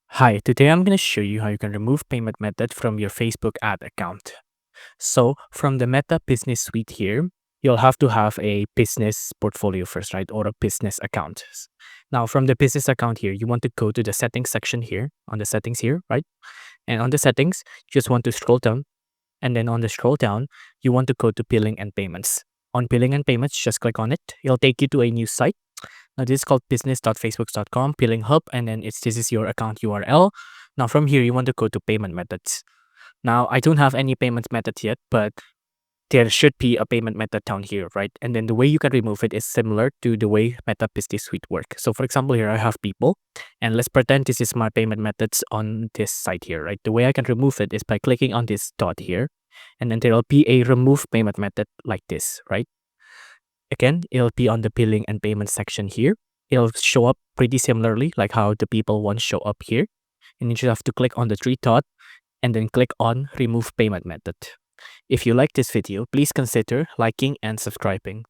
Hi, today I'm going to show you how you can remove payment method from your Facebook ad account. So from the Meta Business Suite here, you'll have to have a business portfolio first, right? Or a business account. Now from the business account here, you want to go to the settings section here on the settings here, right? And on the settings, you just want to scroll down. And then on the scroll down, you want to go to billing and payments. On billing and payments, just click on it. It'll take you to a new site. Now this is called business.facebook.com billing hub, and then this is your account URL. Now from here you want to go to payment methods. Now I don't have any payment method yet, but there should be a payment method down here, right? And then the way you can remove it is similar to the way Meta Business Suite work. So for example, here I have people, and let's pretend this is my payment methods on this site here, right? The way I can remove it is by clicking on this dot here, and then there will be a remove payment method like this, right? Again, it'll be on the billing and payment section here. It'll show up pretty similarly like how the people ones show up here. And you just have to click on the three dot and then click on remove payment method. If you like this video, please consider liking and subscribing.